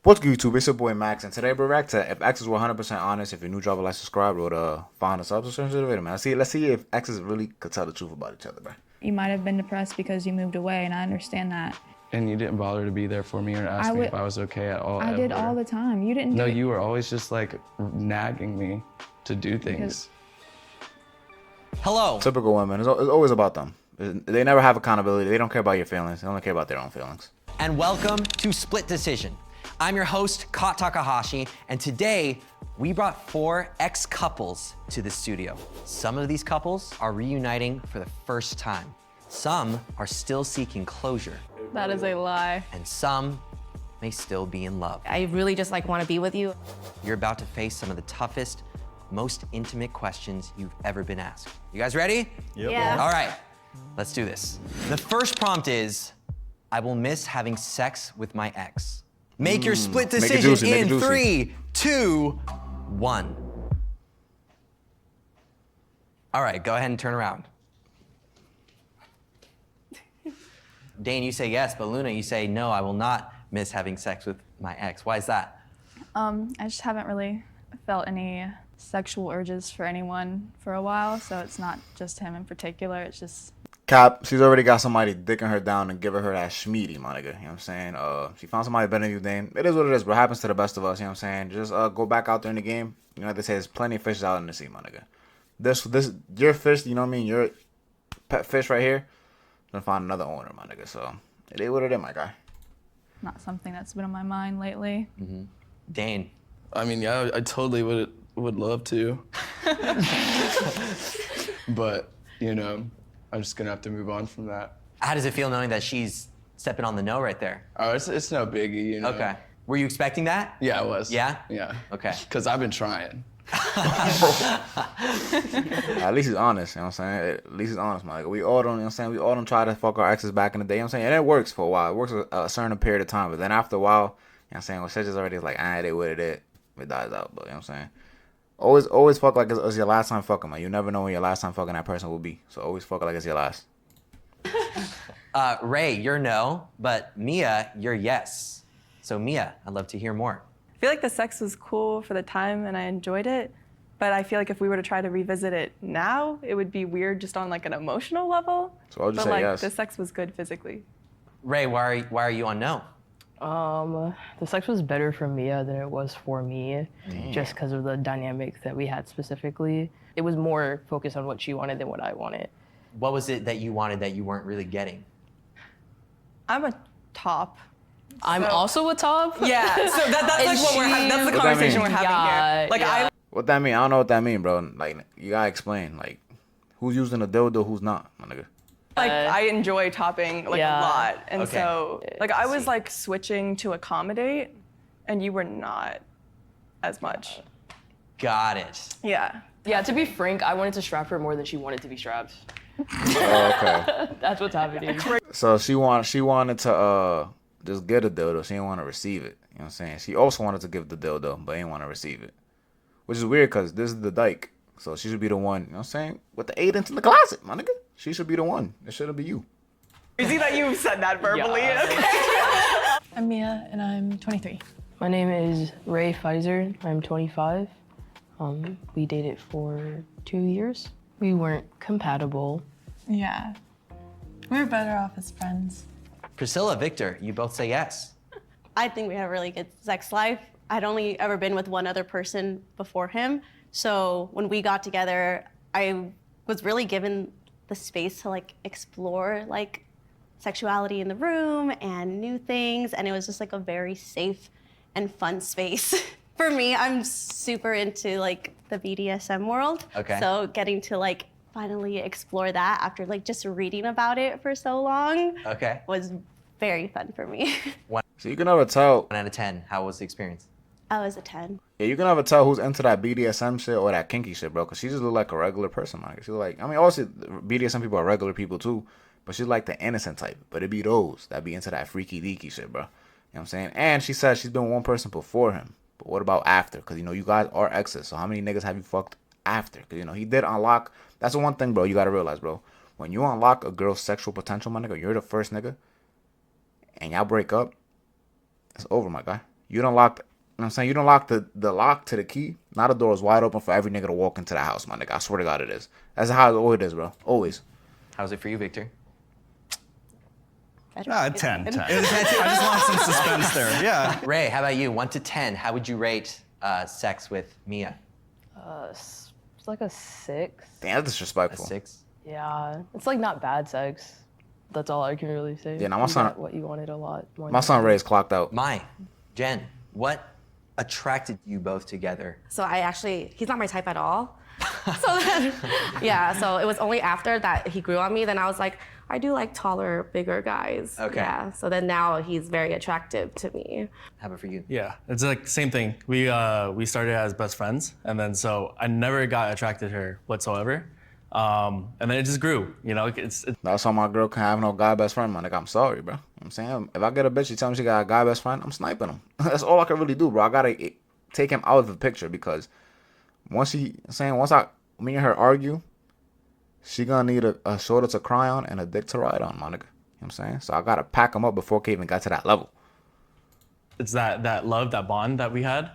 What's good, YouTube? It's your boy Max, and today we're back to if Exes were 100% honest. If you're new, drop a like, subscribe, or find us up. So wait a minute. Let's see if Exes really could tell the truth about each other, bro. You might have been depressed because you moved away, and I understand that. And you didn't bother to be there for me or ask me if I was okay at all. I did all the time. You didn't. No, you were always just like nagging me to do things. Hello. Typical women. It's always about them. They never have accountability. They don't care about your feelings. They only care about their own feelings. And welcome to Split Decision. I'm your host, Kat Takahashi, and today we brought 4 ex-couples to the studio. Some of these couples are reuniting for the first time. Some are still seeking closure. That is a lie. And some may still be in love. I really just want to be with you. You're about to face some of the toughest, most intimate questions you've ever been asked. You guys ready? Yep. Yeah. All right, let's do this. The first prompt is, I will miss having sex with my ex. Make your split decision in 3, 2, 1. All right, go ahead and turn around. Dane, you say yes, but Luna, you say no, I will not miss having sex with my ex. Why is that? I just haven't really felt any sexual urges for anyone for a while, so it's not just him in particular. It's just. Cap, she's already got somebody dicking her down and giving her that schmeedy, my nigga. You know what I'm saying? She found somebody better than you, Dane. It is what it is, bro. Happens to the best of us, you know what I'm saying? Just go back out there in the game. You know what they say, there's plenty of fishes out in the sea, my nigga. This, your fish, you know what I mean? Your pet fish right here, gonna find another owner, my nigga. So, it is what it is, my guy. Not something that's been on my mind lately. Dane. I mean, yeah, I totally would love to. But, you know, I'm just gonna have to move on from that. How does it feel knowing that she's stepping on the no right there? Oh, it's no biggie, you know. Okay. Were you expecting that? Yeah, I was. Yeah? Yeah. Okay. Because I've been trying. At least he's honest, you know what I'm saying? At least he's honest, man. Like, we all don't, you know what I'm saying? We all don't try to fuck our exes back in the day, you know what I'm saying? And it works for a while. It works a certain period of time, but then after a while, you know what I'm saying? When shit is already like, it what it is, it dies out, but you know what I'm saying? Always fuck like it's your last time fucking, man. You never know when your last time fucking that person will be. So always fuck like it's your last. Ray, you're no, but Mia, you're yes. So Mia, I'd love to hear more. I feel like the sex was cool for the time and I enjoyed it, but I feel like if we were to try to revisit it now, it would be weird just on like an emotional level. So I'll just but say like yes. the sex was good physically. Ray, why are you on no? The sex was better for Mia than it was for me, just because of the dynamic that we had specifically. It was more focused on what she wanted than what I wanted. What was it that you wanted that you weren't really getting? I'm a top. I'm also a top. Yeah, so that's like And what we're having. That's the What that conversation mean? we're having here. Like yeah. What that mean? I don't know what that mean, bro. Like, you gotta explain. Like, who's using a dildo, who's not, my nigga? I enjoy topping like Yeah. a lot, and Okay. so like I was like switching to accommodate, and you were not as much. Got it. Yeah. Yeah, to be frank, I wanted to strap her more than she wanted to be strapped. Oh, okay. That's what's happening. So she wanted to just get a dildo. She didn't want to receive it. You know what I'm saying? She also wanted to give the dildo, but didn't want to receive it. Which is weird because this is the dyke. So she should be the one, you know what I'm saying? With the 8-inch in the closet, my nigga. She should be the one. It shouldn't be you. You see that you said that verbally? Yeah. Okay. I'm Mia, and I'm 23. My name is Ray Pfizer. I'm 25. We dated for 2 years. We weren't compatible. Yeah. We were better off as friends. Priscilla, Victor, you both say yes. I think we had a really good sex life. I'd only ever been with one other person before him. So when we got together, I was really given the space to like explore like sexuality in the room and new things. And it was just like a very safe and fun space. For me, I'm super into like the BDSM world. Okay. So getting to like finally explore that after like just reading about it for so long Okay. was very fun for me. So you can never tell. 1 out of 10, how was the experience? I was a 10. Yeah, you can never tell who's into that BDSM shit or that kinky shit, bro. Because she just look like a regular person, man. She look like, I mean, obviously, BDSM people are regular people too. But she's like the innocent type. But it be those that be into that freaky deaky shit, bro. You know what I'm saying? And she said she's been with one person before him. But what about after? Because, you know, you guys are exes. So how many niggas have you fucked after? Because, you know, he did unlock. That's the one thing, bro, you got to realize, bro. When you unlock a girl's sexual potential, my nigga, you're the first nigga. And y'all break up. It's over, my guy. You don't lock. You know what I'm saying? You don't lock the lock to the key. Now the door is wide open for every nigga to walk into the house, my nigga. I swear to God it is. That's how it always is, bro. Always. How's it for you, Victor? 10. I just want some suspense there. Yeah. Ray, how about you? 1 to 10, how would you rate sex with Mia? It's like a 6. Damn, that's A disrespectful. 6? Yeah, it's like not bad sex. That's all I can really say. Yeah, now my You son- got what you wanted a lot more. My than son I Ray is clocked out. Jen, what attracted you both together? So he's not my type at all. So then, yeah, so it was only after that he grew on me, then I was like, I do like taller, bigger guys. Okay. Yeah, so then now he's very attractive to me. How about for you? Yeah, it's like same thing. We started as best friends, and then so I never got attracted to her whatsoever. And then it just grew, you know. That's why my girl can't have no guy best friend, my nigga. I'm sorry, bro. You know what I'm saying? If I get a bitch, she tell me she got a guy best friend, I'm sniping him. That's all I can really do, bro. I gotta take him out of the picture because once me and her argue, she gonna need a shoulder to cry on and a dick to ride on, my nigga. You know what I'm saying? So I gotta pack him up before Kate even got to that level. It's that love, that bond that we had.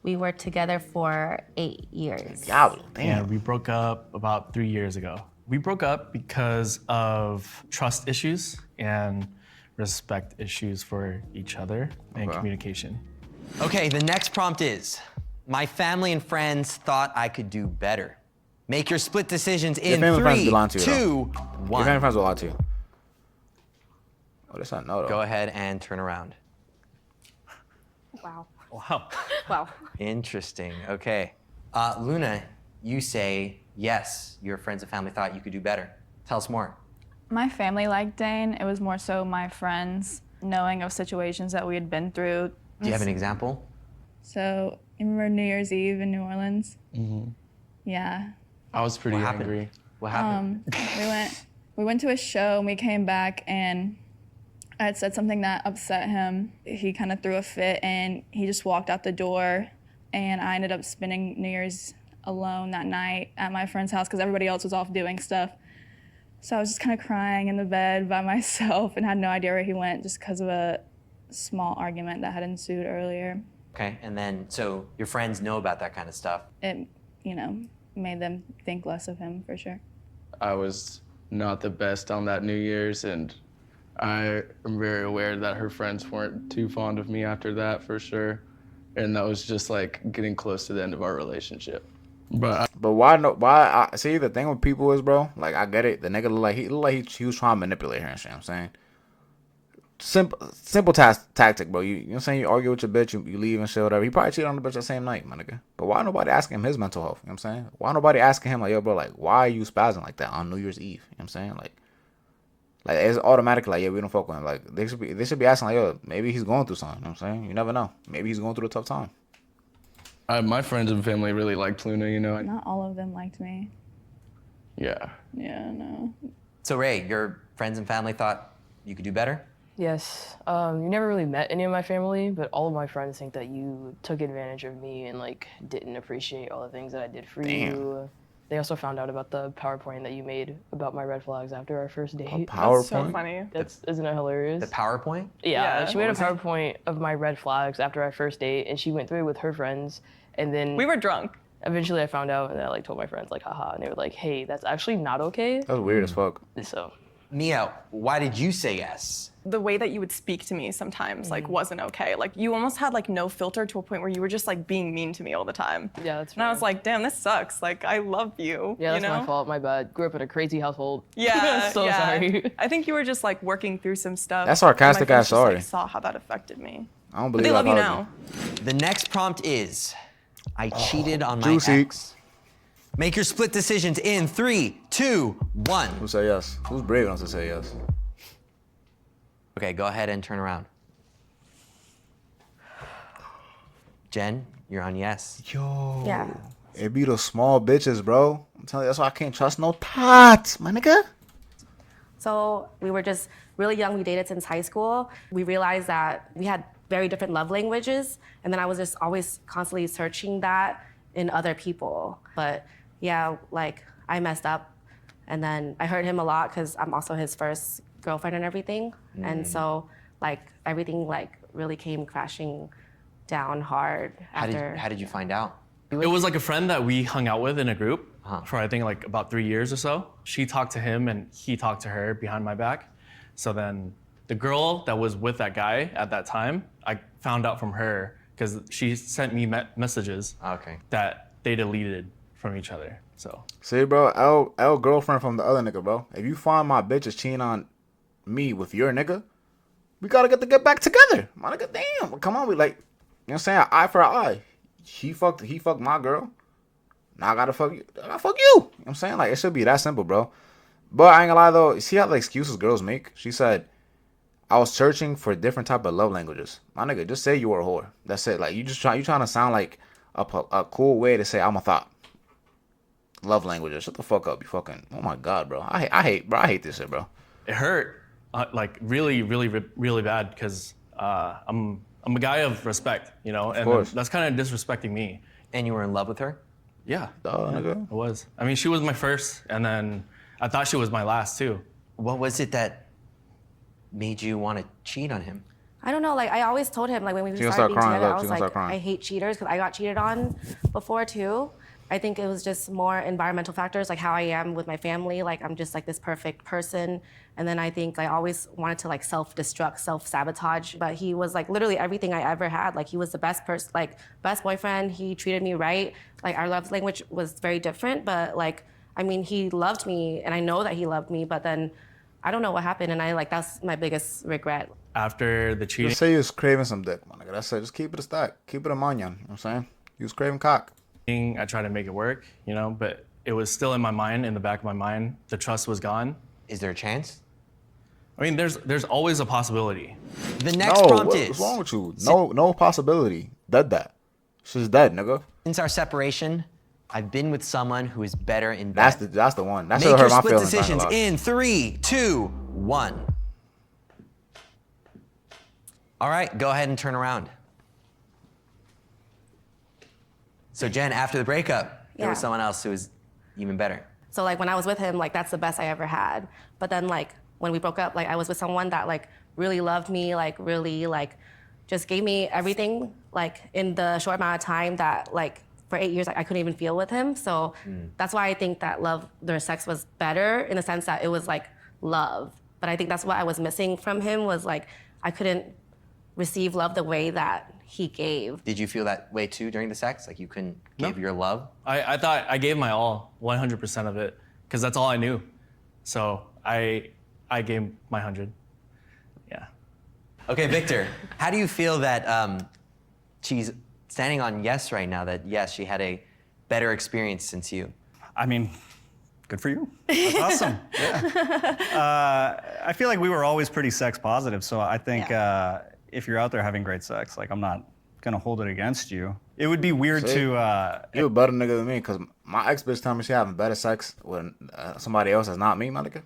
We were together for 8 years. Diablo, damn. And we broke up about 3 years ago. We broke up because of trust issues and respect issues for each other and communication. Okay, the next prompt is, my family and friends thought I could do better. Make your split decisions in Your family and friends 3, be lying to you, 2, Your 1. family friends will lie to you. Oh, that's not no though. Go ahead and turn around. Wow. Wow. Wow. Interesting, okay. Luna, you say, yes, your friends and family thought you could do better. Tell us more. My family liked Dane. It was more so my friends knowing of situations that we had been through. Do you have an example? So, you remember New Year's Eve in New Orleans? Mm-hmm. Yeah. I was pretty What happened? angry. What happened? We went to a show and we came back and I had said something that upset him. He kind of threw a fit and he just walked out the door, and I ended up spending New Year's alone that night at my friend's house because everybody else was off doing stuff. So I was just kind of crying in the bed by myself and had no idea where he went just because of a small argument that had ensued earlier. Okay, and then, so your friends know about that kind of stuff. It, made them think less of him for sure. I was not the best on that New Year's, and I am very aware that her friends weren't too fond of me after that, for sure. And that was just like getting close to the end of our relationship. But See, the thing with people is, bro, like, I get it. The nigga look like he was trying to manipulate her and shit. You know what I'm saying, simple tactic, bro. You know what I'm saying? You argue with your bitch, you leave and shit, whatever. He probably cheated on the bitch the same night, my nigga. But why nobody asking him his mental health? You know what I'm saying? Why nobody asking him, like, yo, bro, like, why are you spazzing like that on New Year's Eve? You know what I'm saying? Like it's automatic, like, yeah, we don't fuck with him. Like, they should be asking, like, yo, maybe he's going through something. You know what I'm saying? You never know. Maybe he's going through a tough time. my friends and family really liked Luna, you know. Not all of them liked me. Yeah. Yeah, no. So Ray, your friends and family thought you could do better? Yes. You never really met any of my family, but all of my friends think that you took advantage of me and like didn't appreciate all the things that I did for you. They also found out about the PowerPoint that you made about my red flags after our first date. PowerPoint? That's so funny. Isn't it hilarious? The PowerPoint? Yeah, she made a what was it? PowerPoint of my red flags after our first date, and she went through it with her friends, and then We were drunk. eventually I found out, and I like told my friends like, haha, and they were like, hey, that's actually not okay. That was weird as fuck. So Mia, why did you say yes? The way that you would speak to me sometimes like wasn't okay. Like you almost had like no filter to a point where you were just like being mean to me all the time. yeah, that's And I was fair. like, damn, this sucks. Like I love you. Yeah, that's you know? my fault, my bad. Grew up in a crazy household. Yeah, So yeah. sorry. I think you were just like working through some stuff. That's sarcastic and my ass friends sorry. just, like, saw how that affected me. I don't But believe they love you apology. now. The next prompt is, I cheated on my juicy. ex. Make your split decisions in 3, 2, 1. Who say yes? Who's brave enough to say yes? Okay, go ahead and turn around. Jen, you're on yes. Yo. Yeah. It be those small bitches, bro. I'm telling you, that's why I can't trust no tots, my nigga. So we were just really young. We dated since high school. We realized that we had very different love languages. And then I was just always constantly searching that in other people. But yeah, like I messed up. And then I hurt him a lot because I'm also his first girlfriend and everything. And so like everything like really came crashing down hard after. How did you find out? It was like a friend that we hung out with in a group for I think like about 3 years or so. She talked to him and he talked to her behind my back. So then the girl that was with that guy at that time, I found out from her because she sent me messages that they deleted from each other. So see, bro, L girlfriend from the other nigga, bro. If you find my bitch is cheating on me with your nigga, we gotta get back together. My nigga, damn, come on, we like, you know what I'm saying? Eye for an eye. He fucked my girl. Now I gotta fuck you. I gotta fuck you. You know what I'm saying? Like, it should be that simple, bro. But I ain't gonna lie though, see how the excuses girls make? She said, I was searching for different type of love languages. My nigga, just say you were a whore. That's it. Like, you trying to sound like a cool way to say I'm a thought. Love languages. Shut the fuck up. You fucking, oh my god, bro. I hate this shit, bro. It hurt like really bad because I'm a guy of respect, you know, and that's kind of disrespecting me. And you were in love with her? Yeah, nigga. I was. I mean, she was my first, and then I thought she was my last too. What was it that made you want to cheat on him? I don't know, like I always told him, like when we started being together, I was like, I hate cheaters because I got cheated on before too. I think it was just more environmental factors, like how I am with my family. Like I'm just like this perfect person. And then I think I always wanted to like self-destruct, self-sabotage. But he was like literally everything I ever had. Like he was the best person, like best boyfriend. He treated me right. Like our love language was very different. But like, I mean, he loved me and I know that he loved me. But then I don't know what happened. And that's my biggest regret. After the cheating. Just say you was craving some dick, my nigga. That's it. Just keep it a stack. Keep it a manion. You know what I'm saying? You was craving cock. I tried to make it work, you know, but it was still in my mind, in the back of my mind. The trust was gone. Is there a chance? I mean, there's always a possibility. The next prompt is... What's wrong with you? No possibility. Dead that. She's dead, nigga. Since our separation, I've been with someone who is better in bed. That's the one. That Make your hurt my split feelings. decisions in 3, 2, 1. All right, go ahead and turn around. So Jen, after the breakup, there was someone else who was even better. So like when I was with him, like that's the best I ever had. But then like when we broke up, like I was with someone that like really loved me, like really like just gave me everything like in the short amount of time that like for 8 years I couldn't even feel with him. So that's why I think that their sex was better in the sense that it was like love. But I think that's what I was missing from him was like I couldn't receive love the way that he gave. Did you feel that way too during the sex? Like you couldn't give your love? I thought I gave my all, 100% of it, because that's all I knew. So I gave my 100. Yeah. Okay, Victor, how do you feel that she's standing on yes right now, that yes, she had a better experience since you? I mean, good for you. That's awesome. Yeah. I feel like we were always pretty sex positive, so I think if you're out there having great sex, like I'm not gonna hold it against you. It would be weird to. You a better nigga than me, cause my ex bitch tell me she having better sex with somebody else that's not me, my nigga.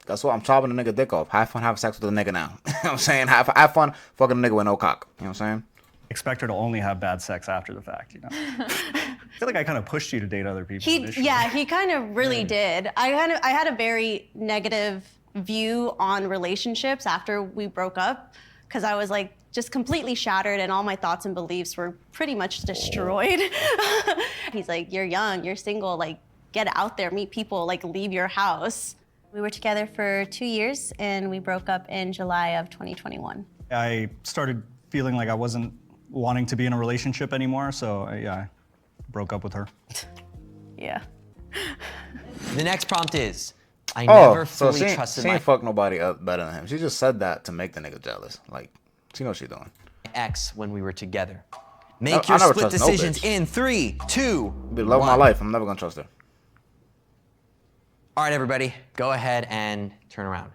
That's what I'm chopping the nigga dick off. Have fun having sex with the nigga now. You know what I'm saying? Have fun fucking a nigga with no cock. You know what I'm saying? Expect her to only have bad sex after the fact, you know. I feel like I kind of pushed you to date other people. He kind of really did. I had a very negative view on relationships after we broke up, because I was like just completely shattered and all my thoughts and beliefs were pretty much destroyed. He's like, you're young, you're single, like get out there, meet people, like leave your house. We were together for 2 years and we broke up in July of 2021. I started feeling like I wasn't wanting to be in a relationship anymore, so I broke up with her. Yeah. The next prompt is, I never fully trusted she ain't fuck nobody better than him. She just said that to make the nigga jealous. Like, she knows what she's doing. ex when we were together. Make your split decisions in 3, 2, Be the love of my life. I'm never gonna trust her. All right, everybody, go ahead and turn around.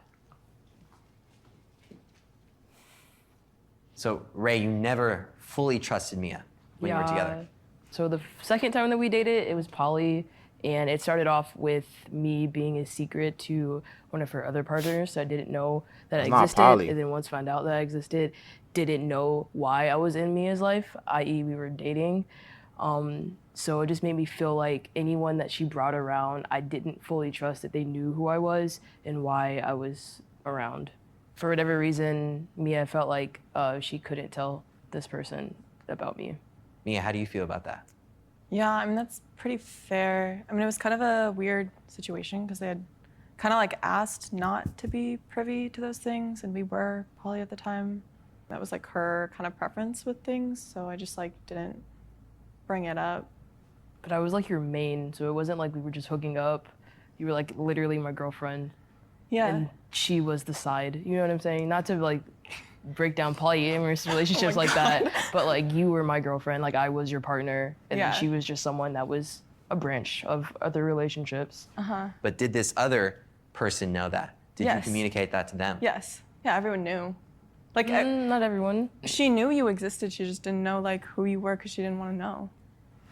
So, Ray, you never fully trusted Mia when you were together. So the second time that we dated, it was poly, and it started off with me being a secret to one of her other partners. So I didn't know that I existed, and then once found out that I existed, didn't know why I was in Mia's life, i.e. we were dating. So it just made me feel like anyone that she brought around, I didn't fully trust that they knew who I was and why I was around. For whatever reason, Mia felt like she couldn't tell this person about me. Mia, how do you feel about that? Yeah, I mean, that's pretty fair. I mean, it was kind of a weird situation because they had kind of like asked not to be privy to those things, and we were poly at the time. That was like her kind of preference with things, so I just like didn't bring it up. But I was like your main, so it wasn't like we were just hooking up. You were like literally my girlfriend. Yeah. And she was the side. You know what I'm saying? Not to like break down polyamorous relationships like that, but like you were my girlfriend, like I was your partner, and then she was just someone that was a branch of other relationships. But did this other person know that? Did you communicate that to them? Yes. Yeah, everyone knew. Like, not everyone. She knew you existed. She just didn't know like who you were because she didn't want to know.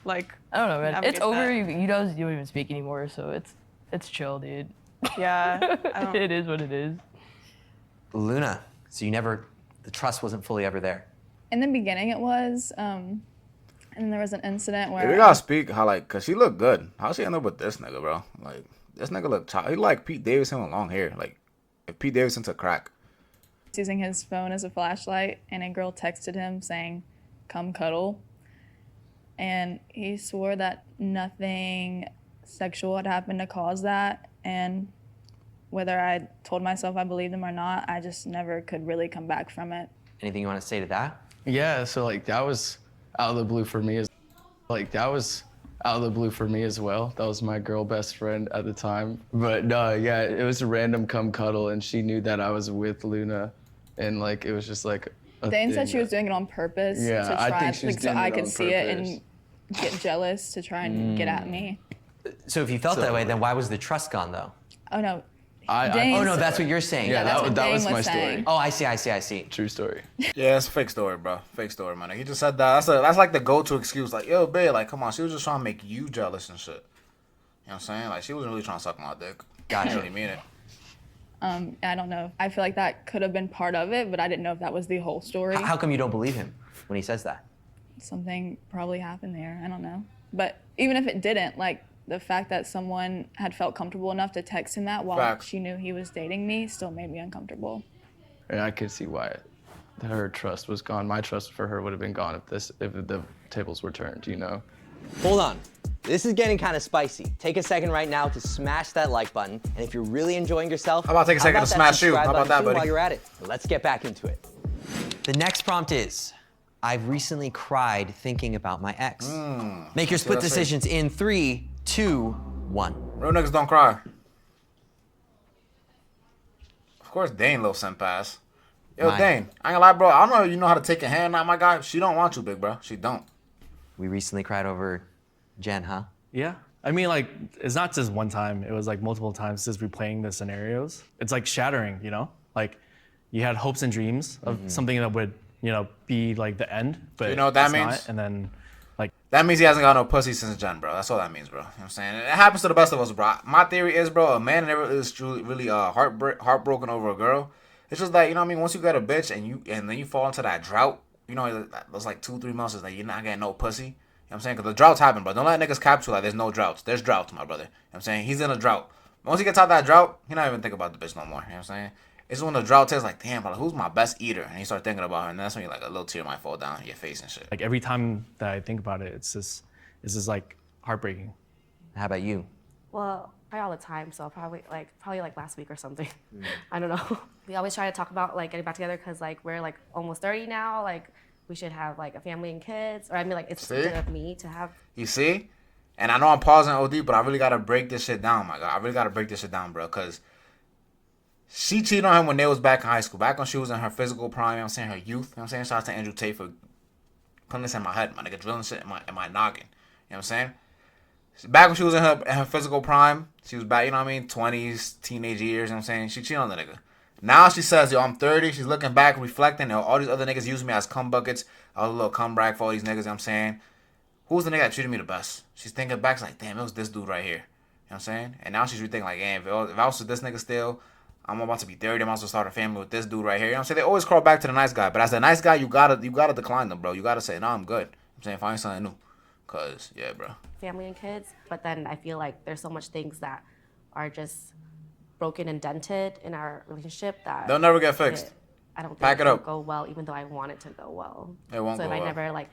Like, I don't know, man. It's navigate over. that. You don't even speak anymore, so it's chill, dude. Yeah. It is what it is. Luna, so the trust wasn't fully ever there. In the beginning, it was, and then there was an incident where Yeah, we gotta speak how like, cause she looked good. How she end up with this nigga, bro? Like, this nigga look he like Pete Davidson with long hair. Like, if Pete Davidson took crack. he's using his phone as a flashlight, and a girl texted him saying, "Come cuddle," and he swore that nothing sexual had happened to cause that, and whether I told myself I believed him or not, I just never could really come back from it. Anything you want to say to that? Yeah, so like that was out of the blue for me as well. That was my girl best friend at the time. But no, yeah, it was a random come cuddle, and she knew that I was with Luna, and like it was just like a Dane thing said she was that- doing it on purpose Yeah, to I try, think she was so doing I it could on see it purpose. and get jealous to try and get at me. So if you felt that way, then why was the trust gone though? Oh no. Oh no, that's what you're saying. Yeah, that's what that Dane was my was story. saying. Oh, I see. True story. Yeah, it's a fake story, bro. Fake story, man. He just said that. That's like the go-to excuse. Like, yo, babe, like, come on. She was just trying to make you jealous and shit. You know what I'm saying? Like, she wasn't really trying to suck my dick. Gotcha. She didn't really mean it. I don't know. I feel like that could have been part of it, but I didn't know if that was the whole story. How come you don't believe him when he says that? Something probably happened there. I don't know. But even if it didn't, like, the fact that someone had felt comfortable enough to text him that while Facts. she knew he was dating me still made me uncomfortable. And I could see why her trust was gone. My trust for her would have been gone if the tables were turned, you know? Hold on. This is getting kind of spicy. Take a second right now to smash that like button. And if you're really enjoying yourself, How about take a second to that smash you? subscribe How about button that, too buddy? While you're at it, let's get back into it. The next prompt is, I've recently cried thinking about my ex. Make your split that's right. decisions in 3, 2, 1. Real niggas don't cry. Of course, Dane, little simp ass. Yo, Mine. Dane, I ain't gonna lie, bro. I don't know if you know how to take a hand out, my guy. She don't want you, big bro. She don't. We recently cried over Jen, huh? Yeah. I mean, like, it's not just one time. It was like multiple times just replaying the scenarios. It's like shattering, you know? Like, you had hopes and dreams of something that would, you know, be like the end, but You know what that it's means? not. And then, like, That means he hasn't got no pussy since Jen, bro. That's all that means, bro. You know what I'm saying? It happens to the best of us, bro. My theory is, bro, a man never is truly really heartbroken over a girl. It's just that, you know what I mean? Once you got a bitch and then you fall into that drought, you know, those like 2-3 months is like you're not getting no pussy. You know what I'm saying? Because the droughts happen, bro. Don't let niggas capture like there's no droughts. There's droughts, my brother. You know what I'm saying? He's in a drought. Once he gets out that drought, he not even think about the bitch no more. You know what I'm saying? It's when the drought is like, damn, bro, who's my best eater? And you start thinking about her, and that's when you're like, a little tear might fall down your face and shit. like every time that I think about it, it's just like heartbreaking. How about you? Well, probably all the time, so probably like last week or something. I don't know. We always try to talk about like getting back together because like we're like almost 30 now. Like we should have like a family and kids. Or I mean like it's See? good of me to have. You see? And I know I'm pausing OD, but I really gotta break this shit down, my God. I really gotta break this shit down, bro, because she cheated on him when they was back in high school. Back when she was in her physical prime, you know what I'm saying, her youth. You know what I'm saying? Shout out to Andrew Tate for putting this in my head, my nigga, drilling shit in my noggin. You know what I'm saying? Back when she was in her physical prime, she was back, you know what I mean, 20s, teenage years, you know what I'm saying? She cheated on the nigga. Now she says, yo, I'm 30. She's looking back, reflecting. Yo, all these other niggas use me as cum buckets. I was a little cum brag for all these niggas, you know what I'm saying? Who's the nigga that treated me the best? She's thinking back, she's like, damn, it was this dude right here. You know what I'm saying? And now she's rethinking, like, damn, if I was with this nigga still, I'm about to be 30. I'm about to start a family with this dude right here. You know what I'm saying? They always crawl back to the nice guy. But as the nice guy, you gotta decline them, bro. You gotta say, no, I'm good. I'm saying, find something new. Cause, yeah, bro. Family and kids, but then I feel like there's so much things that are just broken and dented in our relationship that They'll never get fixed. I don't think Pack it it'll up. go well, even though I want it to go well. It won't so go if I well. never like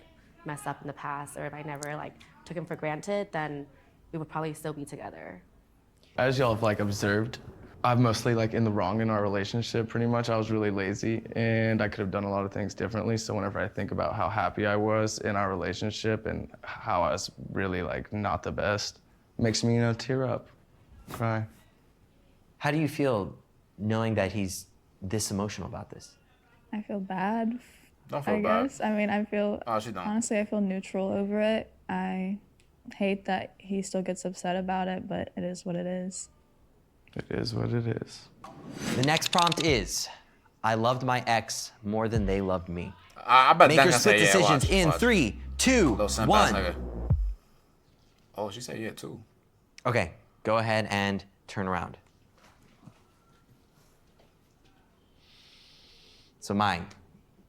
messed up in the past or if I never like took him for granted, then we would probably still be together. As y'all have like observed, I'm mostly like in the wrong in our relationship pretty much. I was really lazy and I could have done a lot of things differently. So whenever I think about how happy I was in our relationship and how I was really like not the best, it makes me, tear up, cry. How do you feel knowing that he's this emotional about this? I feel bad. Don't feel I bad. guess. I mean, I feel, Oh, she don't. honestly, I feel neutral over it. I hate that he still gets upset about it, but it is what it is. It is what it is. The next prompt is, I loved my ex more than they loved me. I bet Make that your can split say, yeah, decisions watch, in watch. 3, 2, Little simp ass 1. nigga. Oh, she said yeah too. Okay, go ahead and turn around. So mine,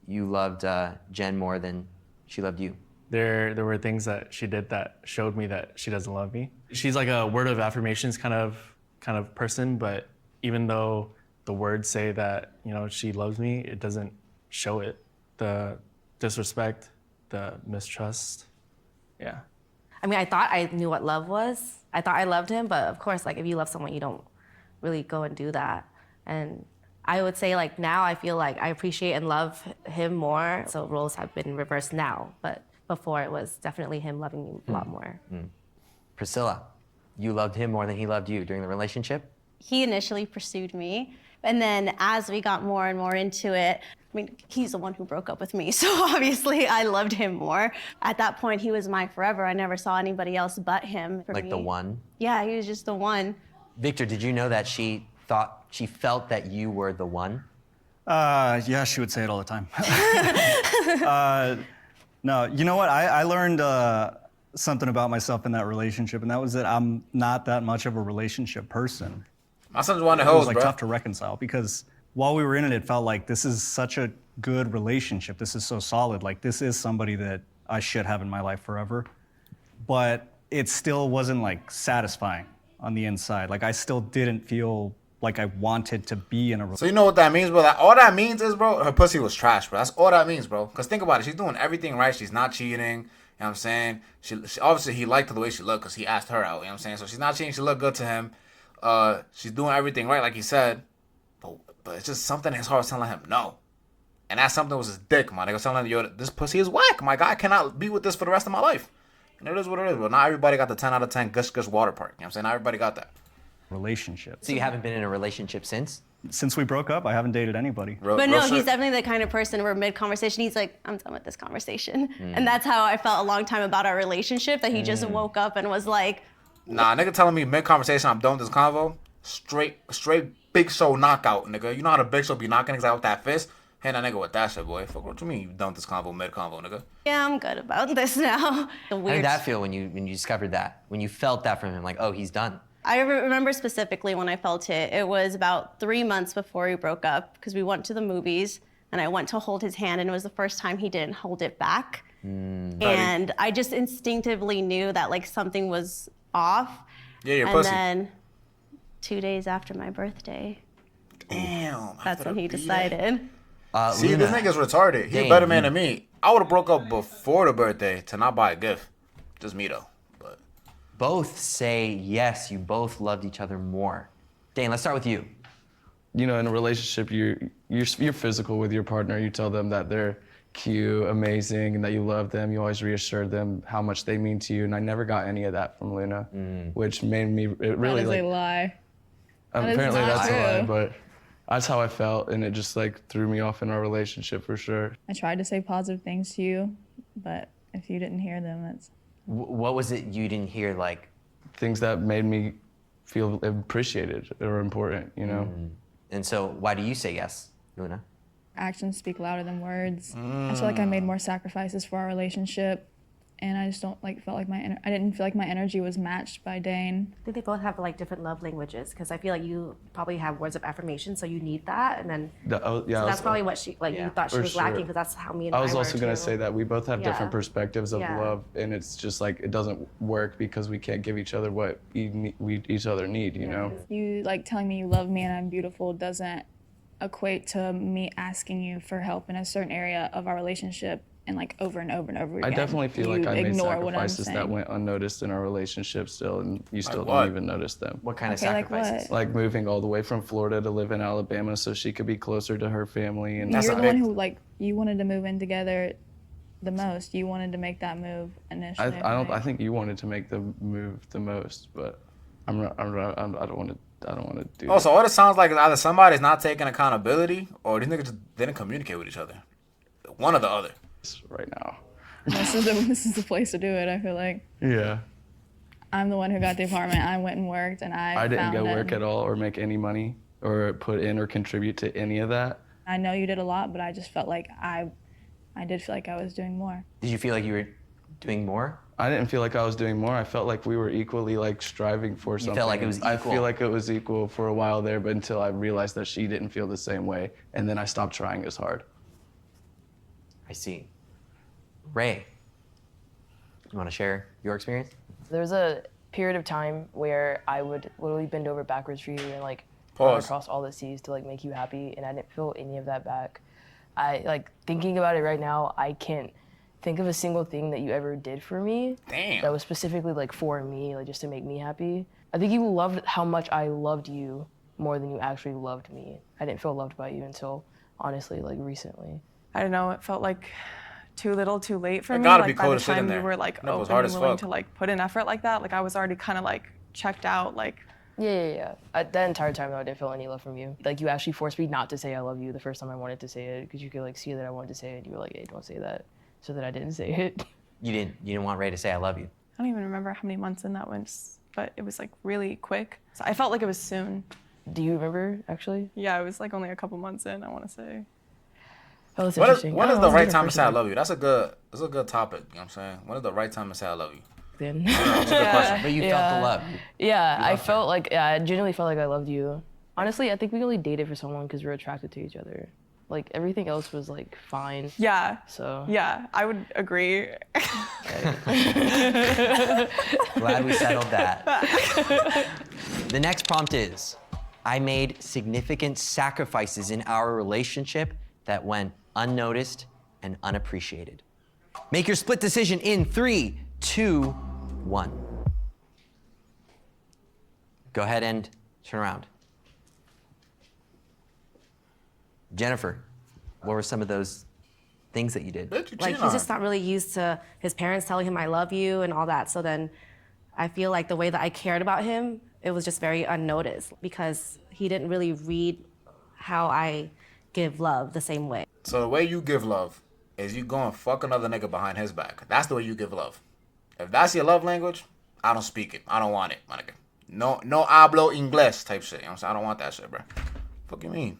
you loved Jen more than she loved you. There were things that she did that showed me that she doesn't love me. She's like a word of affirmations kind of person, but even though the words say that, she loves me, it doesn't show it. The disrespect, the mistrust, yeah. I mean, I thought I knew what love was. I thought I loved him, but of course, like if you love someone, you don't really go and do that. And I would say like now I feel like I appreciate and love him more. So roles have been reversed now, but before it was definitely him loving me a lot more. Priscilla, you loved him more than he loved you during the relationship? He initially pursued me, and then as we got more and more into it, I mean, he's the one who broke up with me, so obviously I loved him more. At that point, he was my forever. I never saw anybody else but him. For Like me. the one? Yeah, he was just the one. Victor, did you know that she felt that you were the one? Yeah, she would say it all the time. No, you know what? I learned something about myself in that relationship, and that was that I'm not that much of a relationship person. My son's one of It the was hoes, like bro. tough to reconcile because while we were in it, it felt like this is such a good relationship. This is so solid. Like this is somebody that I should have in my life forever. But it still wasn't like satisfying on the inside. Like I still didn't feel like I wanted to be in a relationship. So you know what that means, bro? All that means is, bro, her pussy was trash, bro. That's all that means, bro. Because think about it. She's doing everything right. She's not cheating. You know what I'm saying? She obviously, he liked the way she looked because he asked her out. You know what I'm saying? So she's not cheating. She looked good to him. She's doing everything right, like he said. But it's just something in his heart telling him no. And that something was his dick, my nigga. Telling him, yo, this pussy is whack. My God, I cannot be with this for the rest of my life. And it is what it is, bro. Not everybody got the 10 out of 10 gush gush water park. You know what I'm saying? Not everybody got that. Relationship. So you haven't been in a relationship since? Since we broke up, I haven't dated anybody. But no, he's definitely the kind of person where mid-conversation, he's like, I'm done with this conversation. And that's how I felt a long time about our relationship, that he just woke up and was like, Nah, nigga telling me mid-conversation I'm done with this convo, straight Big Show knockout, nigga. You know how the Big Show be knocking niggas out with that fist? Hit that nigga with that shit, boy. Fuck, what you mean you done with this convo, mid-convo, nigga? yeah, I'm good about this now. How did that feel when you discovered that? When you felt that from him, like, oh, he's done? I remember specifically when I felt it. It was about 3 months before we broke up because we went to the movies and I went to hold his hand and it was the first time he didn't hold it back. And I just instinctively knew that like something was off. Yeah, your and pussy. then 2 days after my birthday, Damn. that's when he decided. See, Luna, this nigga's retarded. He's a Dang, better man than me. I would have broke up before the birthday to not buy a gift. Just me, though. But both say yes, you both loved each other more. Dane, let's start with you. In a relationship, you're physical with your partner. You tell them that they're cute, amazing, and that you love them. You always reassure them how much they mean to you. And I never got any of that from Luna, which made me really That is like. a lie. That is Apparently not that's a lie, true. but that's how I felt, and it just like threw me off in our relationship for sure. I tried to say positive things to you, but if you didn't hear them, it's... What was it you didn't hear, like? Things that made me feel appreciated or important, And so why do you say yes, Luna? Actions speak louder than words. I feel like I made more sacrifices for our relationship, and I just don't I didn't feel like my energy was matched by Dane. I think they both have like different love languages because I feel like you probably have words of affirmation, so you need that, and then so that's probably what she you thought she For was sure. lacking because that's how me and I was were also gonna too. say that we both have different Yeah. perspectives of Yeah. love, and it's just like it doesn't work because we can't give each other what we each other need, you know? You telling me you love me and I'm beautiful doesn't equate to me asking you for help in a certain area of our relationship and like over and over and over again. I definitely feel like you I made ignore what I'm sacrifices that saying. went unnoticed in our relationship still, and you still what? don't even notice them. What kind of Okay, like sacrifices? what? Like moving all the way from Florida to live in Alabama so she could be closer to her family. And You're a the one big- who like you wanted to move in together the most. You wanted to make that move initially. I think you wanted to make the move the most, but I don't want to do. Also, what it sounds like is either somebody's not taking accountability or these niggas just didn't communicate with each other. One or the other. this right now. this is the place to do it. I feel like Yeah. I'm the one who got the apartment. I went and worked, and I I didn't found go him. work at all or make any money or put in or contribute to any of that. I know you did a lot, but I just felt like I did feel like I was doing more. Did you feel like you were doing more? I didn't feel like I was doing more. I felt like we were equally like striving for something. felt like it was I equal. feel like it was equal for a while there, but until I realized that she didn't feel the same way, and then I stopped trying as hard. I see. Ray, you want to share your experience? There was a period of time where I would literally bend over backwards for you and like Pause. run across all the seas to like make you happy, and I didn't feel any of that back. I like thinking about it right now, I can't think of a single thing that you ever did for me Damn. that was specifically like for me, like just to make me happy. I think you loved how much I loved you more than you actually loved me. I didn't feel loved by you until honestly like recently. I don't know, it felt like too little too late for It me. gotta Like be by cold the as shit in time you there. were like That was open hard and as willing fuck. to like put in effort like that, like I was already kind of like checked out, like Yeah. That entire time though, I didn't feel any love from you. Like you actually forced me not to say I love you the first time I wanted to say it because you could like see that I wanted to say it. You were like, hey, don't say that. So that I didn't say it. You didn't want Ray to say I love you. I don't even remember how many months in that went, but it was like really quick. So I felt like it was soon. Do you remember actually? Yeah, it was like only a couple months in, I want to say. Oh, that's When is interesting. the Oh, that's a right different time to say I person love you? That's a good topic. You know what I'm saying? When is the right time to say I love you? then. That's a good question. But you felt the love. Yeah, I felt like, I genuinely felt like I loved you. Honestly, I think we only dated for so long because we were attracted to each other. Like everything else was like fine. Yeah. So. Yeah, I would agree. Glad we settled that. The next prompt is, I made significant sacrifices in our relationship that went unnoticed and unappreciated. Make your split decision in 3, 2, 1. Go ahead and turn around. Jennifer, what were some of those things that you did? Bitch, you Like cheating he's on just her. not really used to his parents telling him I love you and all that. So then I feel like the way that I cared about him, it was just very unnoticed because he didn't really read how I give love the same way. So the way you give love is you go and fuck another nigga behind his back. That's the way you give love. If that's your love language, I don't speak it. I don't want it, my nigga. No hablo inglés type shit. You know what I'm saying? I don't want that shit, bro. Fuck you mean?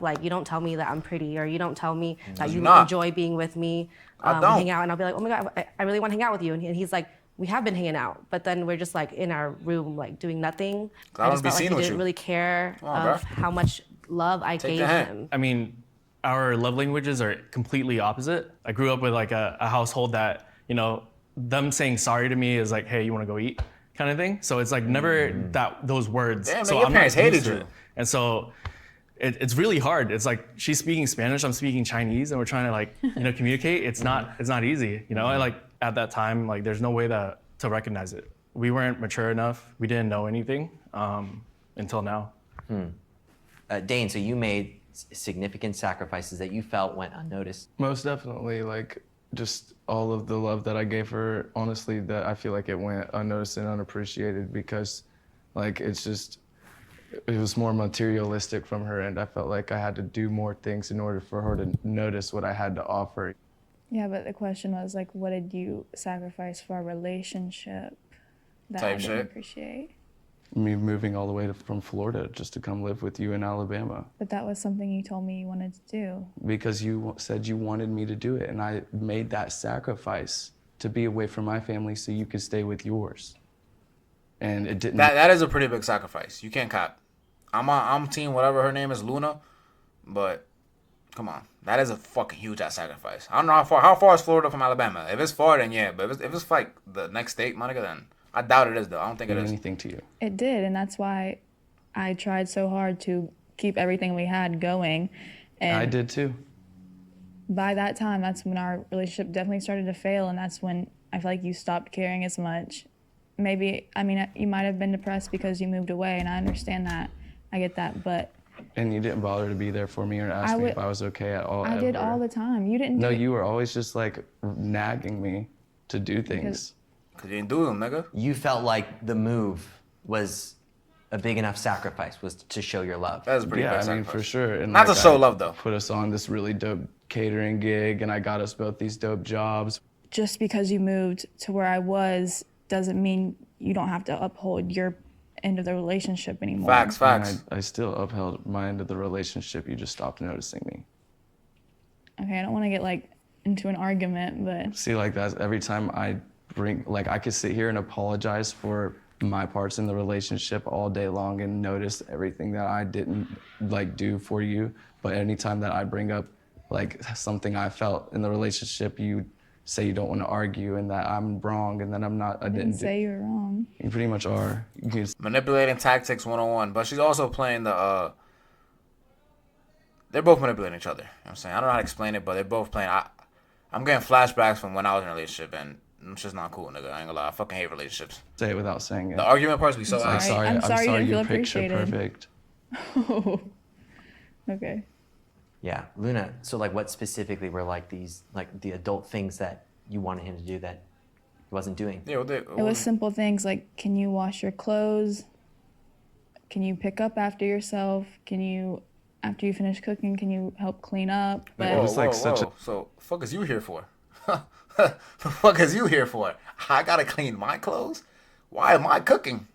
Like you don't tell me that I'm pretty, or you don't tell me that you not. enjoy being with me. I We don't. hang out, and I'll be like, oh my god, I really want to hang out with you, and he's like, we have been hanging out, but then we're just like in our room, like doing nothing. I don't just be felt like seen he with didn't you. really care on, of bruh. how much love I Take gave the hint. him. I mean, our love languages are completely opposite. I grew up with like a household that, you know, them saying sorry to me is like, hey, you want to go eat kind of thing. So it's like never those words. Damn, so man, your I'm parents not used hated to you. it. And so it's really hard. It's like she's speaking Spanish, I'm speaking Chinese, and we're trying to like, you know, communicate. It's not easy. You know, I like at that time, like there's no way to recognize it. We weren't mature enough. We didn't know anything until now. Dane, so you made significant sacrifices that you felt went unnoticed. Most definitely, like just all of the love that I gave her, honestly, that I feel like it went unnoticed and unappreciated because like it was more materialistic from her, and I felt like I had to do more things in order for her to notice what I had to offer. Yeah, but the question was like, what did you sacrifice for a relationship that Type I didn't shit. appreciate? Me moving all the way from Florida just to come live with you in Alabama But that was something you told me you wanted to do. because you said you wanted me to do it, and I made that sacrifice to be away from my family so you could stay with yours. And it didn't. That is a pretty big sacrifice. You can't cop. I'm team whatever her name is, Luna, but come on, that is a fucking huge ass sacrifice. I don't know how far is Florida from Alabama. If it's far, then yeah, but if it's like the next state, my nigga, then I doubt it is though. I don't think it mean is. anything to you. It did, and that's why I tried so hard to keep everything we had going. And I did too. by that time, that's when our relationship definitely started to fail, and that's when I feel like you stopped caring as much. Maybe, I mean, you might have been depressed because you moved away, and I understand that. I get that, but And you didn't bother to be there for me or ask me if I was okay at all. I did all the time. You didn't No, do you were always just like nagging me to do things. Cause you didn't do them, nigga. You felt like the move was a big enough sacrifice, was to show your love. That was a pretty Yeah, big I mean, sacrifice. for sure. And Not to like, show I love, though. Put us on this really dope catering gig, and I got us both these dope jobs. Just because you moved to where I was doesn't mean you don't have to uphold your end of the relationship anymore. Facts. And I still upheld my end of the relationship. You just stopped noticing me. Okay, I don't want to get like into an argument, but See, like that's every time I bring, like I could sit here and apologize for my parts in the relationship all day long and notice everything that I didn't like do for you. But anytime that I bring up like something I felt in the relationship, you say you don't want to argue and that I'm wrong and that I'm not. I didn't say you're wrong. You pretty much are. Manipulating tactics 101, but she's also playing the. They're both manipulating each other. You know what I'm saying? I don't know how to explain it, but they're both playing. I'm getting flashbacks from when I was in a relationship, and it's just not cool, nigga. I ain't gonna lie. I fucking hate relationships. Say it without saying it. The argument parts be so I'm ass. sorry. I'm sorry you didn't you're feel picture appreciated. perfect. Oh, okay. Yeah, Luna, so like what specifically were like these, like the adult things that you wanted him to do that he wasn't doing? Yeah, It was simple things like, can you wash your clothes? Can you pick up after yourself? Can you, after you finish cooking, can you help clean up? Like, it was like such a. So, fuck is you here for? The fuck is you here for? I gotta clean my clothes? Why am I cooking?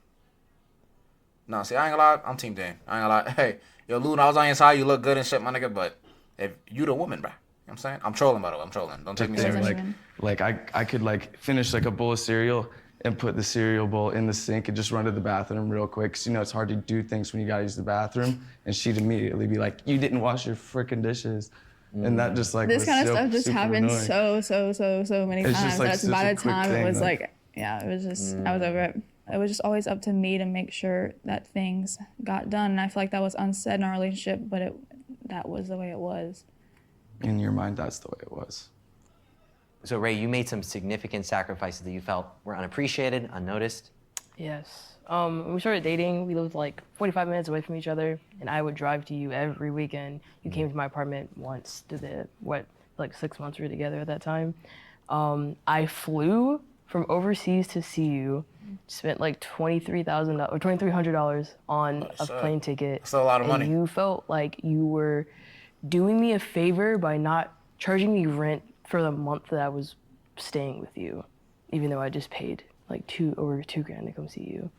No, see, I ain't gonna lie. I'm Team Dan. I ain't gonna lie. Hey, yo, Luna, I was on your side. You look good and shit, my nigga, but if you the woman, bro. You know what I'm saying? I'm trolling, by the way. I'm trolling. Don't take me thing, serious. like I could like finish like a bowl of cereal and put the cereal bowl in the sink and just run to the bathroom real quick. 'Cause you know it's hard to do things when you gotta use the bathroom. And she'd immediately be like, "You didn't wash your freaking dishes," and that just like This was kind of so stuff just super happened annoying. so many It's times. just, like, That's such by a the quick time thing, it was like- like, yeah, it was just, I was over it. It was just always up to me to make sure that things got done. And I feel like that was unsaid in our relationship, but that was the way it was. In your mind, that's the way it was. So Ray, you made some significant sacrifices that you felt were unappreciated, unnoticed. Yes. When we started dating, we lived like 45 minutes away from each other, and I would drive to you every weekend. You came to my apartment once to like 6 months we were together at that time. I flew from overseas to see you, spent like $23,000 or $2,300 on a plane ticket. That's a lot of money. And you felt like you were doing me a favor by not charging me rent for the month that I was staying with you, even though I just paid like over $2,000 to come see you.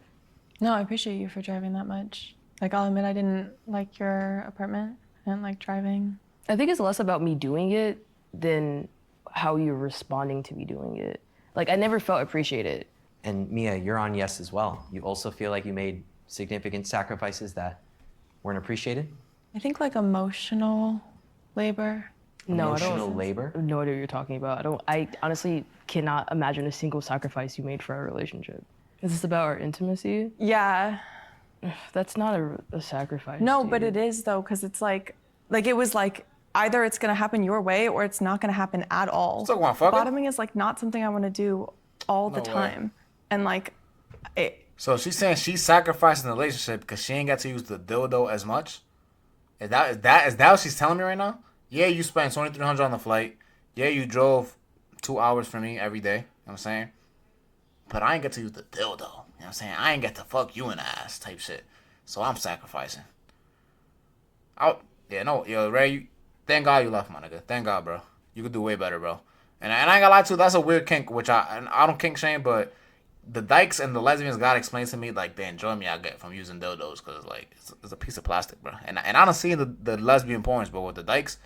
No, I appreciate you for driving that much. Like, I'll admit I didn't like your apartment. I didn't like driving. I think it's less about me doing it than how you're responding to me doing it. Like, I never felt appreciated. And Mia, you're on yes as well. You also feel like you made significant sacrifices that weren't appreciated? I think like emotional labor. No, I Emotional don't. labor? I have no idea what you're talking about. I honestly cannot imagine a single sacrifice you made for our relationship. Is this about our intimacy? Yeah. That's not a sacrifice. No, but dude. it is though, because it's like it was like either it's gonna happen your way or it's not gonna happen at all. So want fucking? Bottoming is like not something I want to do all the No way. time, and like it. So she's saying she's sacrificing the relationship because she ain't got to use the dildo as much? Is that what she's telling me right now? Yeah, you spent $2,300 on the flight. Yeah, you drove 2 hours for me every day. You know what I'm saying? But I ain't get to use the dildo. You know what I'm saying? I ain't get to fuck you in the ass type shit. So I'm sacrificing. Yo, Ray, thank God you left, my nigga. Thank God, bro. You could do way better, bro. And I ain't gonna lie to you, that's a weird kink, which I don't kink shame, but the dykes and the lesbians gotta explain to me like the enjoyment I get from using dildos, cause like it's a piece of plastic, bro. And I don't see the lesbian porns, but with the dykes,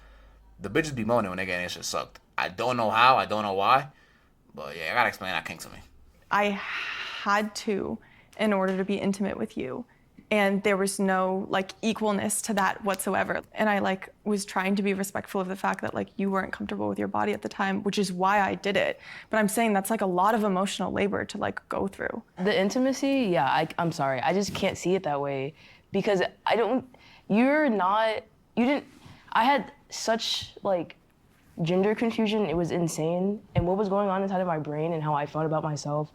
the bitches be moaning when they get their shit sucked. I don't know how, I don't know why, but yeah, I gotta explain that kink to me. I had to in order to be intimate with you. And there was no like equalness to that whatsoever. And I like was trying to be respectful of the fact that like you weren't comfortable with your body at the time, which is why I did it. But I'm saying that's like a lot of emotional labor to like go through. The intimacy, yeah, I'm sorry. I just can't see it that way because I had such like gender confusion, it was insane. And what was going on inside of my brain and how I felt about myself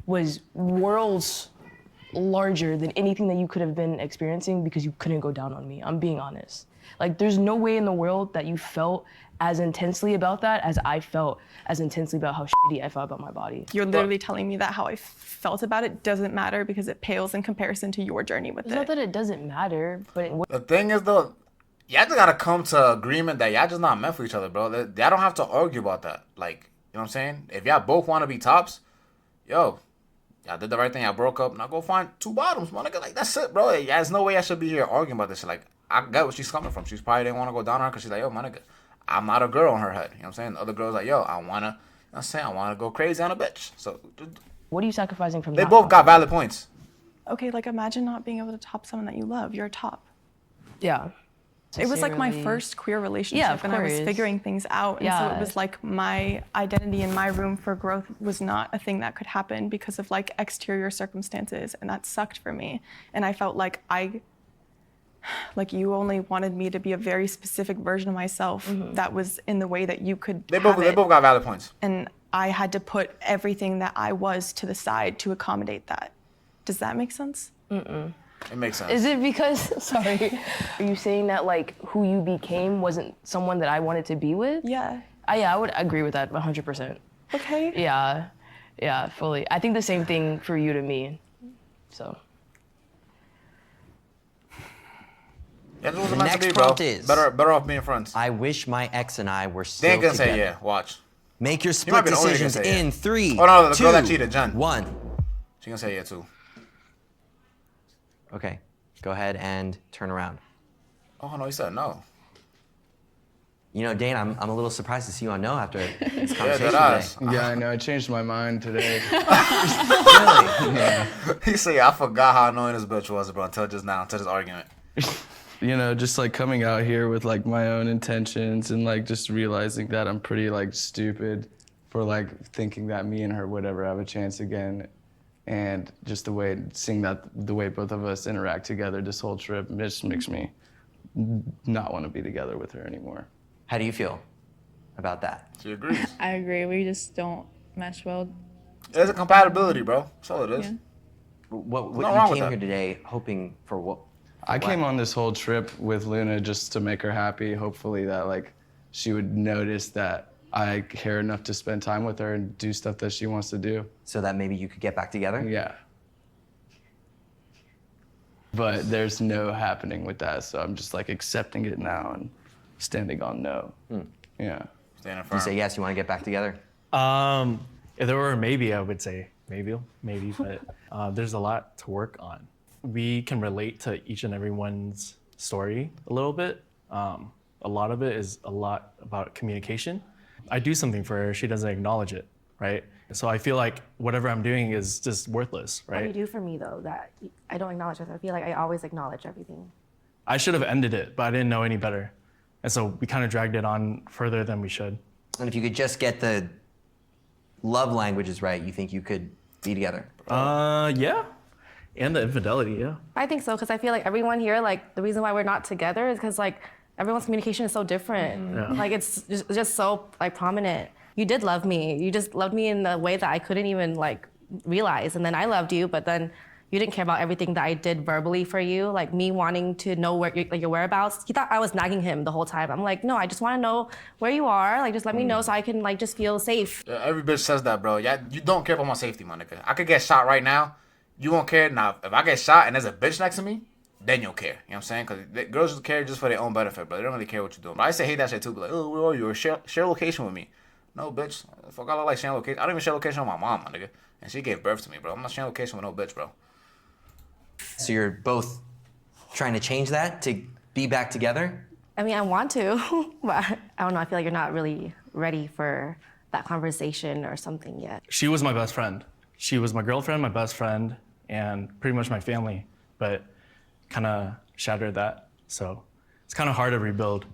was worlds larger than anything that you could have been experiencing because you couldn't go down on me. I'm being honest. Like, there's no way in the world that you felt as intensely about that as I felt as intensely about how shitty I felt about my body. You're literally telling me that how I felt about it doesn't matter because it pales in comparison to your journey with It's it. not that it doesn't matter, but The thing is, though, y'all just gotta come to agreement that y'all just not meant for each other, bro. Y'all don't have to argue about that. Like, you know what I'm saying? If y'all both want to be tops, yo, y'all did the right thing. Y'all broke up. Now go find 2 bottoms, my nigga. Like, that's it, bro. There's no way I should be here arguing about this shit. Like, I get where she's coming from. She's probably didn't want to go down on her because she's like, yo, my nigga, I'm not a girl in her head. You know what I'm saying? The other girl's like, yo, I want to, you know what I'm saying? I want to go crazy on a bitch. So, what are you sacrificing from they that? both got valid points. Okay, like imagine not being able to top someone that you love. You're a top. Yeah. It was like my Sincerely. first queer relationship, Yeah, of and I was course. figuring things out. And so it was like my identity and my room for growth was not a thing that could happen because of like exterior circumstances, and that sucked for me. And I felt like you only wanted me to be a very specific version of myself that was in the way that you could. They both got valid points. And I had to put everything that I was to the side to accommodate that. Does that make sense? It makes sense. Is it because, sorry, are you saying that like who you became wasn't someone that I wanted to be with? Yeah. Yeah, I would agree with that 100%. Okay. Yeah, fully. I think the same thing for you to me, so. Yeah, this was The meant to next be, bro. prompt is- Better off being friends. I wish my ex and I were They still ain't gonna together. say yeah. Watch. Make your might split be the only that can decisions say yeah. in 3, Oh, no, the 2, girl that cheated, Jen. 1. She gonna say yeah too. Okay, go ahead and turn around. Oh no, he said no. You know, Dane, I'm a little surprised to see you on no after this Yeah, conversation that today. Yeah, I know. I changed my mind today. Really? He said, I forgot how annoying this bitch was, bro, until just now, until this argument. You know, just like coming out here with like my own intentions and like just realizing that I'm pretty like stupid for like thinking that me and her would ever have a chance again. And just the way, seeing that the way both of us interact together this whole trip just makes me not want to be together with her anymore. How do you feel about that? She agrees. I agree. We just don't mesh well. There's a compatibility, bro. That's all it is. Yeah. What Nothing you wrong with came that. here today hoping for what? I came on this whole trip with Luna just to make her happy. Hopefully that like she would notice that I care enough to spend time with her and do stuff that she wants to do. So that maybe you could get back together? Yeah. But there's no happening with that, so I'm just like accepting it now and standing on no. Yeah. Standing You firm. say yes, you want to get back together? If there were a maybe, I would say maybe, but there's a lot to work on. We can relate to each and everyone's story a little bit. A lot of it is a lot about communication. I do something for her, she doesn't acknowledge it, right? So I feel like whatever I'm doing is just worthless, What do you right? do for me though that I don't acknowledge it? I feel like I always acknowledge everything. I should have ended it, but I didn't know any better. And so we kind of dragged it on further than we should. And if you could just get the love languages right, you think you could be together? Yeah. And the infidelity, yeah. I think so because I feel like everyone here, like the reason why we're not together is because like everyone's communication is so different. Yeah. Like it's just so like prominent. You did love me. You just loved me in a way that I couldn't even like realize. And then I loved you, but then you didn't care about everything that I did verbally for you, like me wanting to know where your whereabouts. He thought I was nagging him the whole time. I'm like, no, I just want to know where you are. Like, just let me know so I can like just feel safe. Yeah, every bitch says that, bro. Yeah, you don't care about my safety, my nigga. I could get shot right now. You won't care. Now, if I get shot and there's a bitch next to me, then you'll care. You know what I'm saying? Because girls just care just for their own benefit, bro. They don't really care what you're doing. But I used to hate that shit too. Be like, oh, where are you? Or share location with me. No, bitch. Fuck, I look like sharing location. I don't even share location with my mom, my nigga. And she gave birth to me, bro. I'm not sharing location with no bitch, bro. So you're both trying to change that to be back together? I mean, I want to, but I don't know. I feel like you're not really ready for that conversation or something yet. She was my best friend. She was my girlfriend, my best friend, and pretty much my family, but kind of shattered that. So it's kind of hard to rebuild.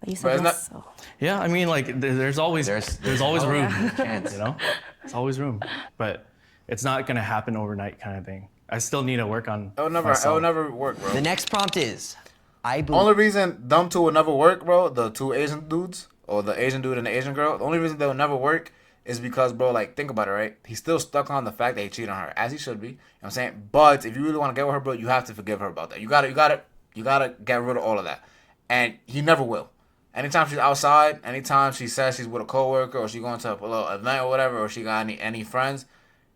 But you But said it's yes, not- so. Yeah, I mean, like there's always always oh, room, chance. you know? There's always room, but it's not gonna happen overnight, kind of thing. I still need to work on It will myself. never work, bro. The next prompt is, I believe. Only reason them two will never work, bro, the two Asian dudes, or the Asian dude and the Asian girl, the only reason they'll never work is because, bro, like, think about it, right? He's still stuck on the fact that he cheated on her, as he should be. You know what I'm saying? But if you really want to get with her, bro, you have to forgive her about that. You gotta get rid of all of that. And he never will. Anytime she's outside, anytime she says she's with a coworker or she's going to a little event or whatever, or she got any friends,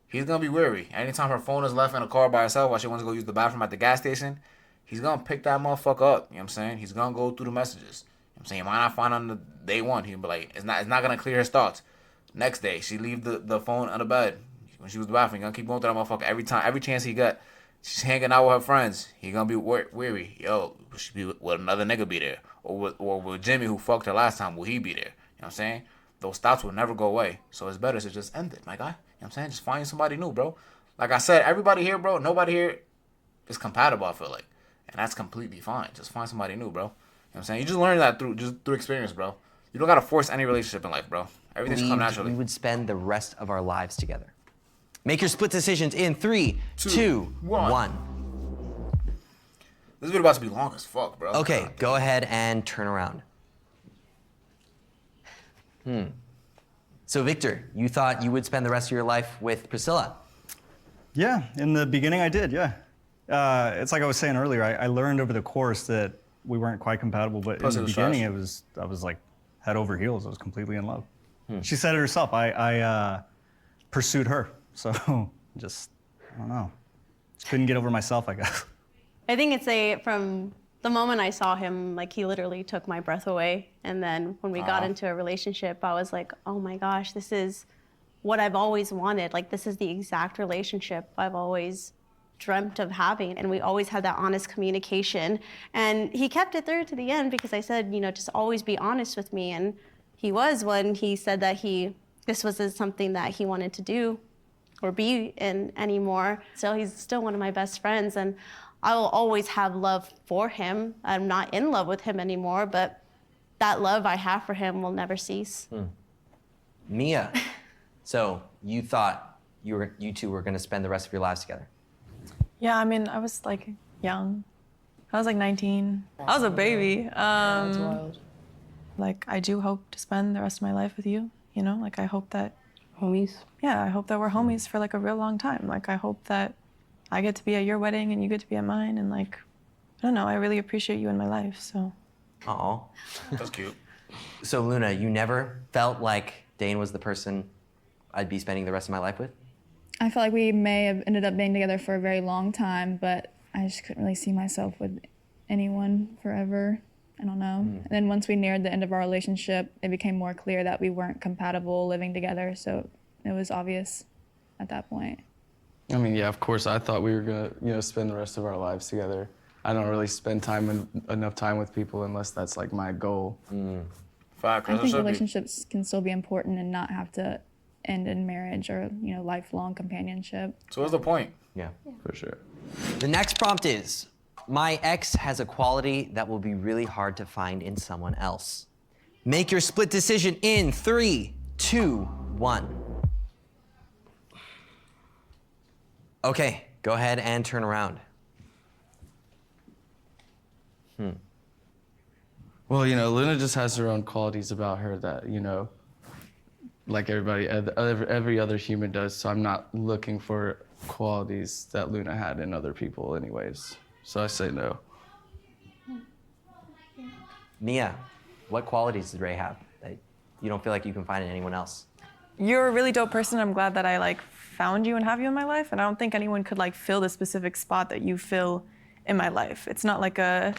he's gonna be weary. Anytime her phone is left in a car by herself while she wants to go use the bathroom at the gas station, he's gonna pick that motherfucker up. You know what I'm saying? He's gonna go through the messages. You know what I'm saying? He might not find on the day one. He'll be like, it's not gonna clear his thoughts. Next day, she leave the phone on the bed when she was in the bathroom. He's gonna keep going through that motherfucker every chance he got. She's hanging out with her friends. He gonna be weary. Yo, she be with another nigga be there, or with Jimmy who fucked her last time. Will he be there? You know what I'm saying? Those thoughts will never go away. So it's better to just end it, my guy. You know what I'm saying? Just find somebody new, bro. Like I said, everybody here, bro, nobody here is compatible, I feel like. And that's completely fine. Just find somebody new, bro. You know what I'm saying? You just learn that through experience, bro. You don't gotta force any relationship in life, bro. Everything's come naturally. We would spend the rest of our lives together. Make your split decisions in 3, 2, 1. This video about to be long as fuck, bro. Okay, go ahead and turn around. So Victor, you thought you would spend the rest of your life with Priscilla? Yeah, in the beginning I did, yeah. It's like I was saying earlier, I learned over the course that we weren't quite compatible, but in the beginning I was like head over heels. I was completely in love. She said it herself. I pursued her, so just, I don't know. Just couldn't get over myself, I guess. I think it's from the moment I saw him, like he literally took my breath away. And then when we got into a relationship, I was like, oh my gosh, this is what I've always wanted. Like this is the exact relationship I've always dreamt of having. And we always had that honest communication. And he kept it there to the end because I said, just always be honest with me. And he was when he said that this wasn't something that he wanted to do or be in anymore. So he's still one of my best friends. And I will always have love for him. I'm not in love with him anymore, but that love I have for him will never cease. Mia, so you thought you two were gonna spend the rest of your lives together? Yeah, I mean, I was like young. I was like 19. I was a baby. That's wild. Like, I do hope to spend the rest of my life with you, Like, I hope that... Homies? Yeah, I hope that we're homies for like a real long time. Like, I hope that I get to be at your wedding and you get to be at mine. And like, I don't know, I really appreciate you in my life, so. Aw. That's cute. So Luna, you never felt like Dane was the person I'd be spending the rest of my life with? I felt like we may have ended up being together for a very long time, but I just couldn't really see myself with anyone forever. I don't know. And then once we neared the end of our relationship, it became more clear that we weren't compatible living together, so it was obvious at that point. I mean, yeah, of course, I thought we were gonna, spend the rest of our lives together. I don't really spend enough time with people unless that's like my goal. Fact, I think relationships can still be important and not have to end in marriage or, lifelong companionship. So what's the point? Yeah, for sure. The next prompt is, my ex has a quality that will be really hard to find in someone else. Make your split decision in 3, 2, 1. Okay, go ahead and turn around. Well, Luna just has her own qualities about her that, like every other human does. So I'm not looking for qualities that Luna had in other people anyways. So I say no. Mia, what qualities did Ray have that you don't feel like you can find in anyone else? You're a really dope person. I'm glad that I found you and have you in my life. And I don't think anyone could fill the specific spot that you fill in my life. It's not oh,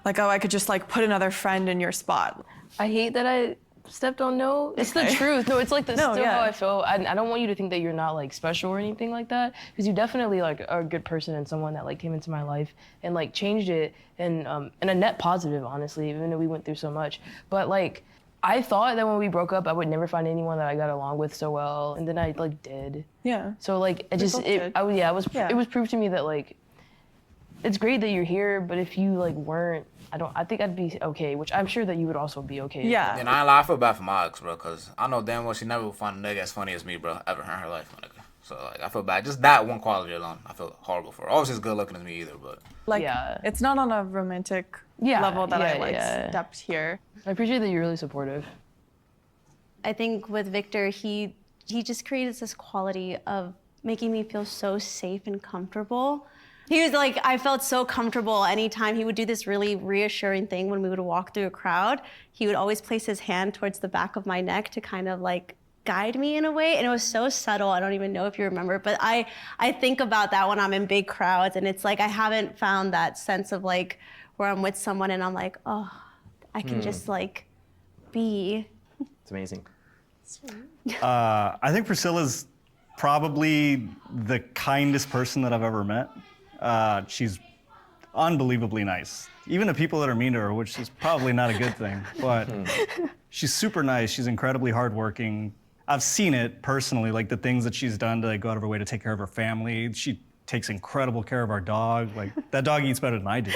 I could just put another friend in your spot. I hate that I stepped on no. It's the truth. No, it's still how I feel. I don't want you to think that you're not special or anything like that, because you definitely are a good person and someone that came into my life and changed it in a net positive, honestly, even though we went through so much. But I thought that when we broke up, I would never find anyone that I got along with so well, and then I did. Yeah. So it was proof to me that it's great that you're here, but if you weren't, I think I'd be okay, which I'm sure that you would also be okay. Yeah. And I feel bad for my ex, bro, because I know damn well she never will find a nigga as funny as me, bro, ever in her life, my nigga. So like, I feel bad. Just that one quality alone, I feel horrible for her. Obviously, as good looking as me either, but Like, Yeah. it's not on a romantic Yeah, level that I yeah, like yeah. stepped here. I appreciate that you're really supportive. I think with Victor, he just created this quality of making me feel so safe and comfortable. He was like, I felt so comfortable anytime he would do this really reassuring thing when we would walk through a crowd. He would always place his hand towards the back of my neck to kind of like guide me in a way. And it was so subtle, I don't even know if you remember, but I think about that when I'm in big crowds, and it's like I haven't found that sense of like where I'm with someone and I'm like, oh, I can just like be. It's amazing. I think Priscilla's probably the kindest person that I've ever met. She's unbelievably nice. Even to people that are mean to her, which is probably not a good thing, but she's super nice. She's incredibly hardworking. I've seen it personally, like the things that she's done to like, go out of her way to take care of her family. She takes incredible care of our dog. Like that dog eats better than I do.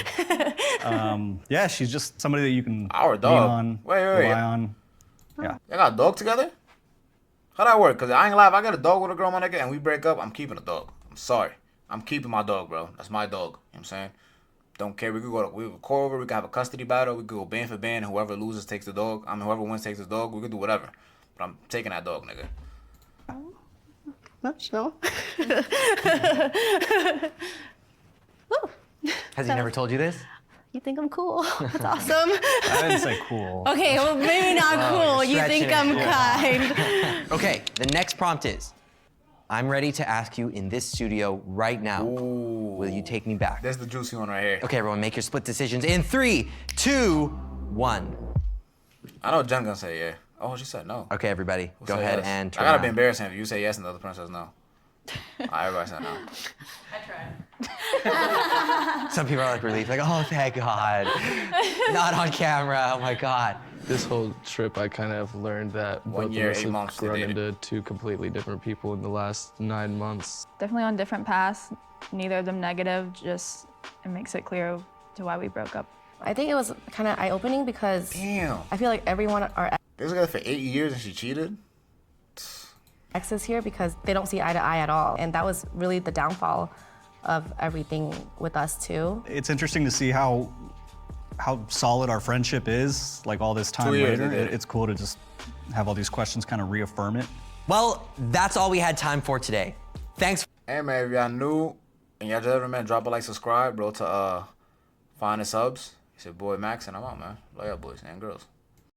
Yeah, she's just somebody that you can Our lean dog. on, Wait. rely on. Yeah. Y'all got a dog together? How that work? Cause I ain't lie, if I got a dog with a girl, my nigga, and we break up, I'm keeping the dog. I'm sorry. I'm keeping my dog, bro. That's my dog. You know what I'm saying? Don't care. We could call over, we could have a custody battle, we could go band for band, and whoever loses takes the dog. I mean, whoever wins takes the dog. We could do whatever. But I'm taking that dog, nigga. No. Has he never told you this? You think I'm cool? That's awesome. I didn't say cool. Okay, well, maybe not cool. You think stretching I'm it. kind. Okay, the next prompt is, I'm ready to ask you in this studio right now. Ooh. Will you take me back? That's the juicy one right here. Okay, everyone, make your split decisions in 3, 2, 1. I know Jen gonna say yeah. Oh, she said no. Okay, everybody, Who go said ahead yes? and I turn gotta be around. embarrassing if you say yes and the other person says no. Everybody said no. Some people are like relieved, like, oh, thank God. Not on camera, oh my God. This whole trip, I kind of learned that 1 both year, of us 8 months have they grown dated. into two completely different people in the last 9 months. Definitely on different paths, neither of them negative, just it makes it clear to why we broke up. I think it was kind of eye-opening because Damn. I feel like everyone are They was together for 8 years and she cheated? exes here because they don't see eye to eye at all. And that was really the downfall of everything with us too. It's interesting to see how solid our friendship is, like all this time 2 years later. they did. It's cool to just have all these questions kind of reaffirm it. Well, that's all we had time for today. Thanks. Hey man, if y'all new and y'all just ever man, drop a like, subscribe, bro, to find the subs. It's your boy Max and I'm out, man. Love y'all boys and girls.